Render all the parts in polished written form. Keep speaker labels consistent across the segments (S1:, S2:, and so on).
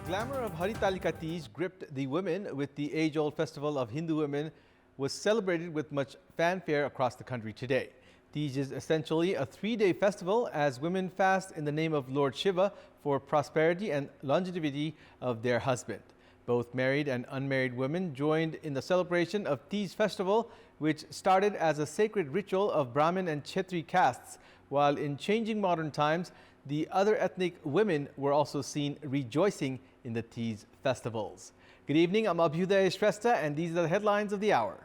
S1: glamour of Haritalika Teej gripped the women with the age-old festival of Hindu women was celebrated with much fanfare across the country today. Teej is essentially a three-day festival as women fast in the name of Lord Shiva for prosperity and longevity of their husband. Both married and unmarried women joined in the celebration of Teej festival, which started as a sacred ritual of Brahmin and Kshetri castes, while in changing modern times, the other ethnic women were also seen rejoicing in the Teej festivals. Good evening, I'm Abhyuday Shrestha, and these are the headlines of the hour.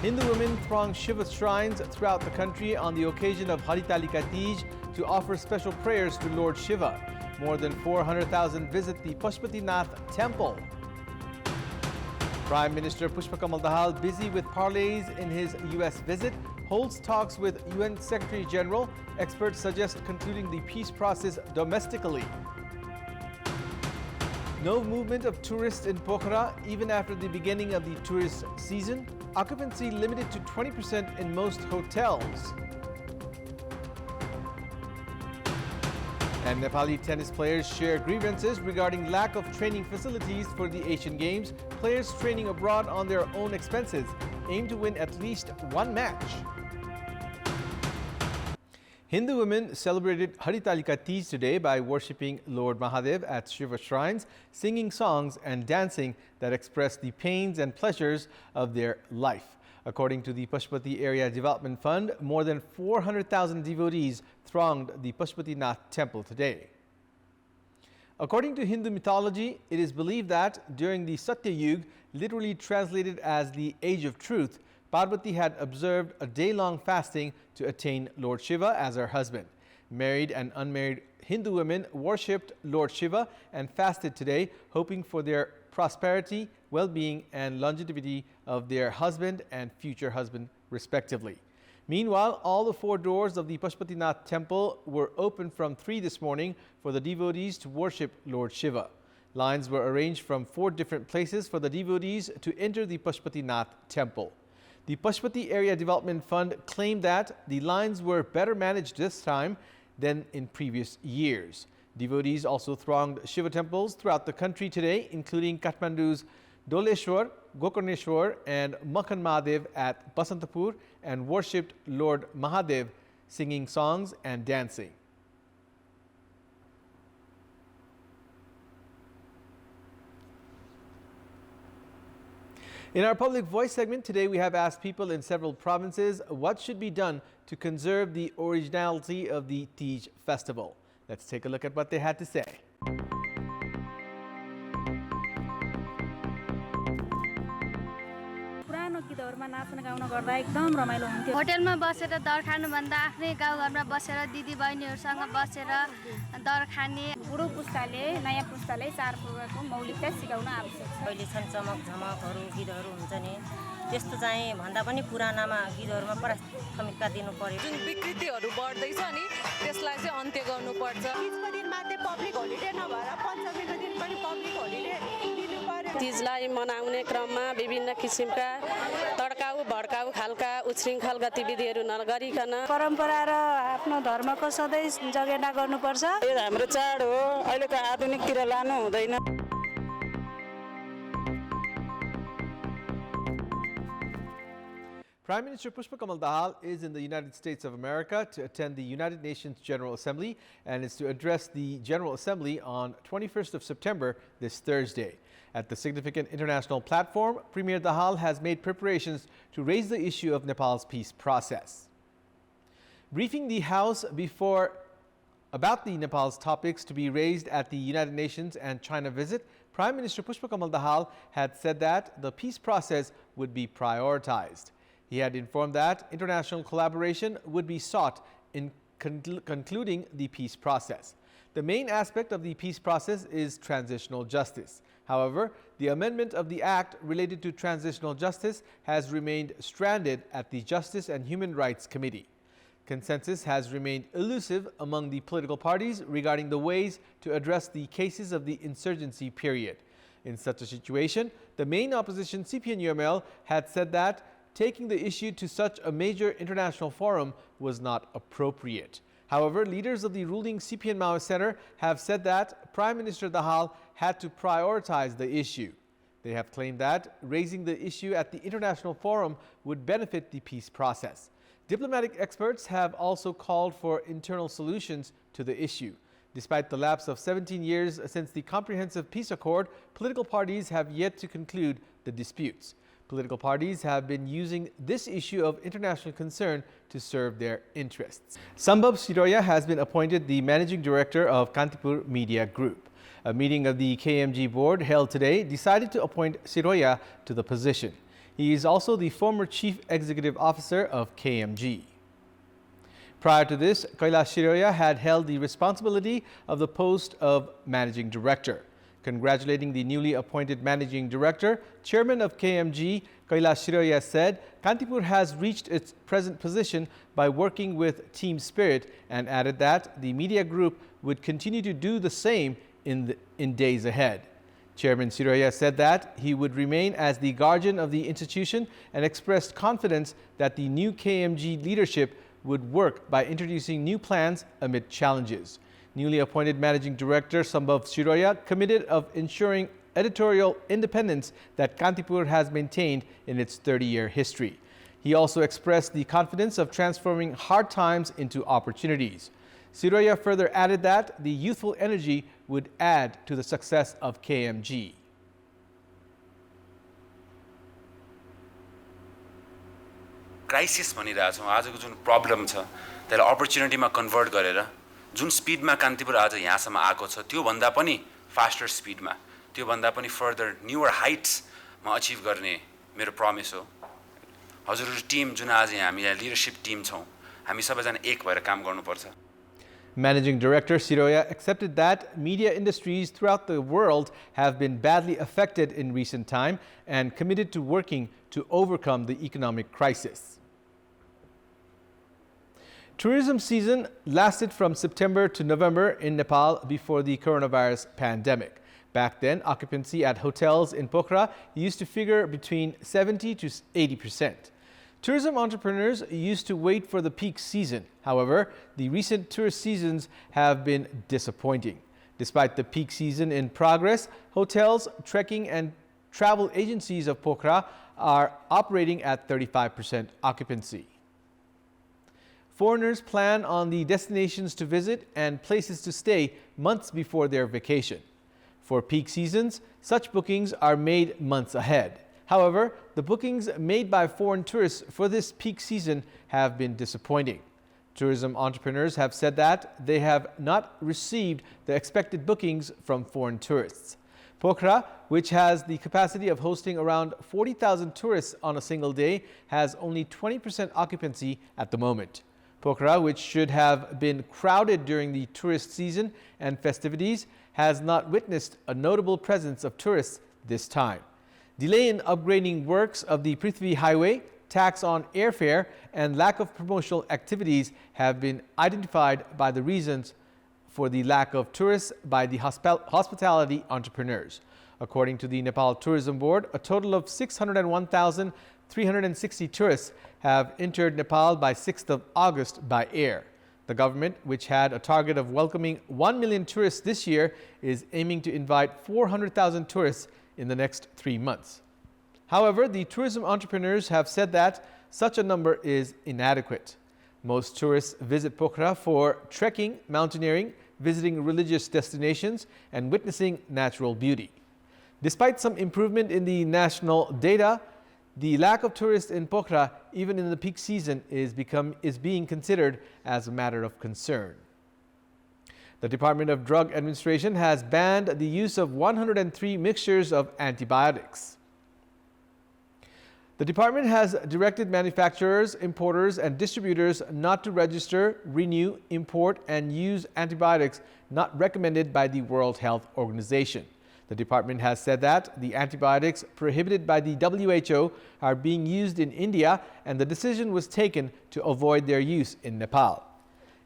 S1: Hindu women throng Shiva shrines throughout the country on the occasion of Haritalika Teej to offer special prayers to Lord Shiva. More than 400,000 visit the Pashupatinath temple. Prime Minister Pushpa Kamal Dahal, busy with parleys in his US visit, holds talks with UN Secretary General. Experts suggest concluding the peace process domestically. No movement of tourists in Pokhara even after the beginning of the tourist season. Occupancy limited to 20% in most hotels. And Nepali tennis players share grievances regarding lack of training facilities for the Asian Games. Players training abroad on their own expenses aim to win at least one match. Hindu women celebrated Haritalika Teej today by worshipping Lord Mahadev at Shiva shrines, singing songs and dancing that express the pains and pleasures of their life. According to the Pashupati Area Development Fund, more than 400,000 devotees thronged the Pashupatinath temple today. According to Hindu mythology, it is believed that during the Satya Yuga, literally translated as the Age of Truth, Parvati had observed a day-long fasting to attain Lord Shiva as her husband. Married and unmarried Hindu women worshipped Lord Shiva and fasted today, hoping for their prosperity, well-being and longevity of their husband and future husband, respectively. Meanwhile, all the four doors of the Pashupatinath temple were open from 3 this morning for the devotees to worship Lord Shiva. Lines were arranged from 4 different places for the devotees to enter the Pashupatinath temple. The Pashupati Area Development Fund claimed that the lines were better managed this time than in previous years. Devotees also thronged Shiva temples throughout the country today, including Kathmandu's Doleshwar, Gokarneshwar and Makhan Mahadev at Basantapur, and worshipped Lord Mahadev, singing songs and dancing. In our Public Voice segment today, we have asked people in several provinces what should be done to conserve the originality of the Teej festival. Let's take a look at what they had to say.
S2: होटलमा बसेर दर खानु भन्दा आफ्नै गाउँघरमा बसेर दिदीबहिनीहरुसँग बसेर दर खाने
S3: बुढो पुस्ताले नयाँ पुस्ताले चाडपर्वको मौलिकता सिकाउन आवश्यक छ।
S4: अहिले छन् चमक झमकहरु गीतहरु हुन्छ नि त्यस्तो चाहिँ भन्दा पनि पुरानामा गीतहरुमा प्राथमिकता दिनु पर्यो।
S5: जुन विकृतिहरु बढ्दै छ नि त्यसलाई चाहिँ अन्त्य गर्नु पर्छ।
S6: तीजको दिन मात्रै पब्लिक होलिडे नभएर पञ्चमीको दिन पनि पब्लिक होलिडे दिनु पर्यो।
S7: तीजलाई मनाउने क्रममा विभिन्न किसिमका तड्काउ भड्काउ खालका उच्छृङ्खल गतिविधिहरू नगरिकन
S6: परम्परा र आफ्नो धर्मको सधैँ जगेर्ना गर्नुपर्छ।
S7: यो हाम्रो चाड हो, अहिलेको आधुनिकतिर लानु हुँदैन।
S1: Prime Minister Pushpa Kamal Dahal is in the United States of America to attend the United Nations General Assembly and is to address the General Assembly on 21st of September, this Thursday. At the significant international platform, Premier Dahal has made preparations to raise the issue of Nepal's peace process. Briefing the House about the Nepal's topics to be raised at the United Nations and China visit, Prime Minister Pushpa Kamal Dahal had said that the peace process would be prioritized. He had informed that international collaboration would be sought in concluding the peace process. The main aspect of the peace process is transitional justice. However, the amendment of the act related to transitional justice has remained stranded at the Justice and Human Rights Committee. Consensus has remained elusive among the political parties regarding the ways to address the cases of the insurgency period. In such a situation, the main opposition CPN-UML had said that taking the issue to such a major international forum was not appropriate. However, leaders of the ruling CPN Maoist Center have said that Prime Minister Dahal had to prioritize the issue. They have claimed that raising the issue at the international forum would benefit the peace process. Diplomatic experts have also called for internal solutions to the issue. Despite the lapse of 17 years since the Comprehensive Peace Accord, political parties have yet to conclude the disputes. Political parties have been using this issue of international concern to serve their interests. Sambhav Siroya has been appointed the Managing Director of Kantipur Media Group. A meeting of the KMG board held today decided to appoint Siroya to the position. He is also the former Chief Executive Officer of KMG. Prior to this, Kailash Siroya had held the responsibility of the post of Managing Director. Congratulating the newly appointed Managing Director, Chairman of KMG, Kailash Siroya said Kantipur has reached its present position by working with team spirit and added that the media group would continue to do the same in days ahead. Chairman Siroya said that he would remain as the guardian of the institution and expressed confidence that the new KMG leadership would work by introducing new plans amid challenges. Newly appointed Managing Director Sambhav Siroya committed of ensuring editorial independence that Kantipur has maintained in its 30-year history. He also expressed the confidence of transforming hard times into opportunities. Siroya further added that the youthful energy would add to the success of KMG.
S8: Crisis भनिरहेको छौँ आजको जुन problem छ त्यसलाई अपर्च्युनिटीमा convert गरेर जुन स्पिडमा कान्तिपुर आज यहाँसम्म आएको छ त्यो भन्दा पनि फास्टर स्पिडमा त्यो भन्दा पनि फर्दर न्यूअर हाइट्समा अचिभ गर्ने मेरो प्रमिस हो हजुरहरु टिम जुन आज यहाँ हामी लिडरशिप टिम छौँ हामी सबैजना एक भएर काम गर्नुपर्छ.
S1: Managing Director Siroya accepted that media industries throughout the world have been badly affected in recent time and committed to working to overcome the economic crisis. Tourism season lasted from September to November in Nepal before the coronavirus pandemic. Back then, occupancy at hotels in Pokhara used to figure between 70 to 80%. Tourism entrepreneurs used to wait for the peak season. However, the recent tourist seasons have been disappointing. Despite the peak season in progress, hotels, trekking and travel agencies of Pokhara are operating at 35% occupancy. Foreigners plan on the destinations to visit and places to stay months before their vacation. For peak seasons, such bookings are made months ahead. However, the bookings made by foreign tourists for this peak season have been disappointing. Tourism entrepreneurs have said that they have not received the expected bookings from foreign tourists. Pokhara, which has the capacity of hosting around 40,000 tourists on a single day, has only 20% occupancy at the moment. Pokhara, which should have been crowded during the tourist season and festivities, has not witnessed a notable presence of tourists this time. Delay in upgrading works of the Prithvi Highway, tax on airfare, and lack of promotional activities have been identified by the reasons for the lack of tourists by the hospitality entrepreneurs. According to the Nepal Tourism Board, a total of 601,360 tourists have entered Nepal by 6th of August by air. The government, which had a target of welcoming 1 million tourists this year, is aiming to invite 400,000 tourists in the next 3 months. However, the tourism entrepreneurs have said that such a number is inadequate. Most tourists visit Pokhara for trekking, mountaineering, visiting religious destinations, and witnessing natural beauty. Despite some improvement in the national data, the lack of tourists in Pokhara, even in the peak season, is being considered as a matter of concern. The Department of Drug Administration has banned the use of 103 mixtures of antibiotics. The department has directed manufacturers, importers, and distributors not to register, renew, import, and use antibiotics not recommended by the World Health Organization. The department has said that the antibiotics prohibited by the WHO are being used in India, and the decision was taken to avoid their use in Nepal.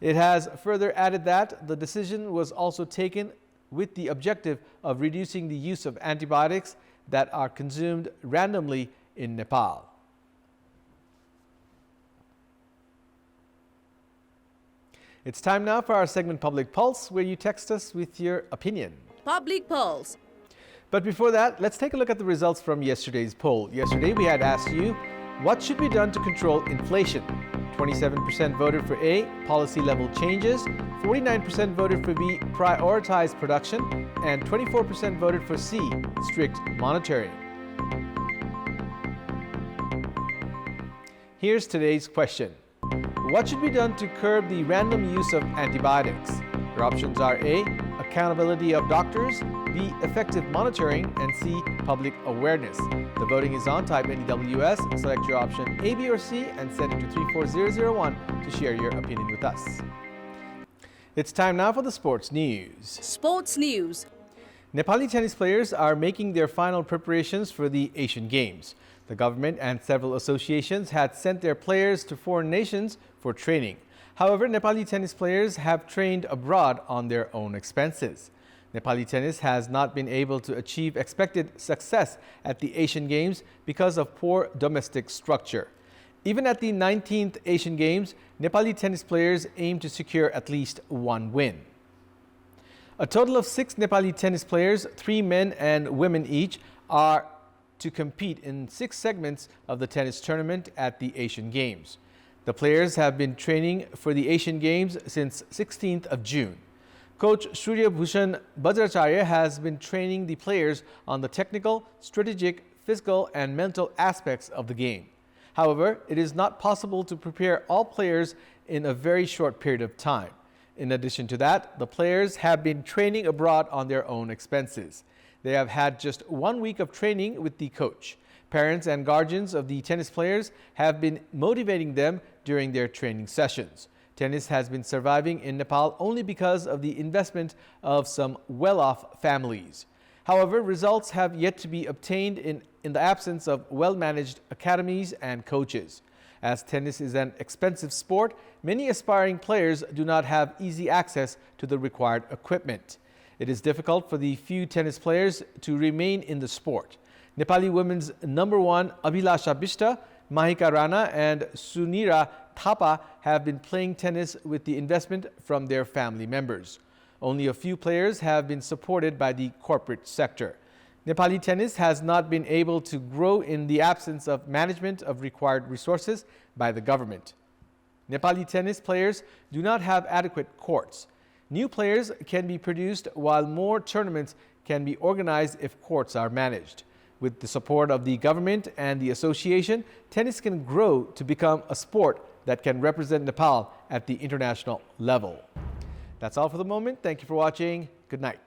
S1: It has further added that the decision was also taken with the objective of reducing the use of antibiotics that are consumed randomly in Nepal. It's time now for our segment Public Pulse, where you text us with your opinion.
S9: Public Pulse.
S1: But before that, let's take a look at the results from yesterday's poll. Yesterday, we had asked you, what should be done to control inflation? 27% voted for A, policy level changes, 49% voted for B, prioritize production, and 24% voted for C, strict monitoring. Here's today's question. What should be done to curb the random use of antibiotics? Your options are A, accountability of doctors, B, effective monitoring, and C, public awareness. The voting is on. Type NEWS, select your option A, B, or C, and send it to 34001 to share your opinion with us. It's time now for the sports news.
S9: Sports news.
S1: Nepali tennis players are making their final preparations for the Asian Games. The government and several associations had sent their players to foreign nations for training. However, Nepali tennis players have trained abroad on their own expenses. Nepali tennis has not been able to achieve expected success at the Asian Games because of poor domestic structure. Even at the 19th Asian Games, Nepali tennis players aim to secure at least one win. A total of 6 Nepali tennis players, 3 men and women each, are to compete in 6 segments of the tennis tournament at the Asian Games. The players have been training for the Asian Games since 16th of June. Coach Surya Bhushan Bajracharya has been training the players on the technical, strategic, physical, and mental aspects of the game. However, it is not possible to prepare all players in a very short period of time. In addition to that, the players have been training abroad on their own expenses. They have had just 1 week of training with the coach. Parents and guardians of the tennis players have been motivating them during their training sessions. Tennis has been surviving in Nepal only because of the investment of some well-off families. However, results have yet to be obtained in the absence of well-managed academies and coaches. As tennis is an expensive sport, many aspiring players do not have easy access to the required equipment. It is difficult for the few tennis players to remain in the sport. Nepali women's #1 Abhilasha Bishta, Mahika Rana, and Sunira Thapa have been playing tennis with the investment from their family members. Only a few players have been supported by the corporate sector. Nepali tennis has not been able to grow in the absence of management of required resources by the government. Nepali tennis players do not have adequate courts. New players can be produced while more tournaments can be organized if courts are managed. With the support of the government and the association, tennis can grow to become a sport that can represent Nepal at the international level. That's all for the moment. Thank you for watching. Good night.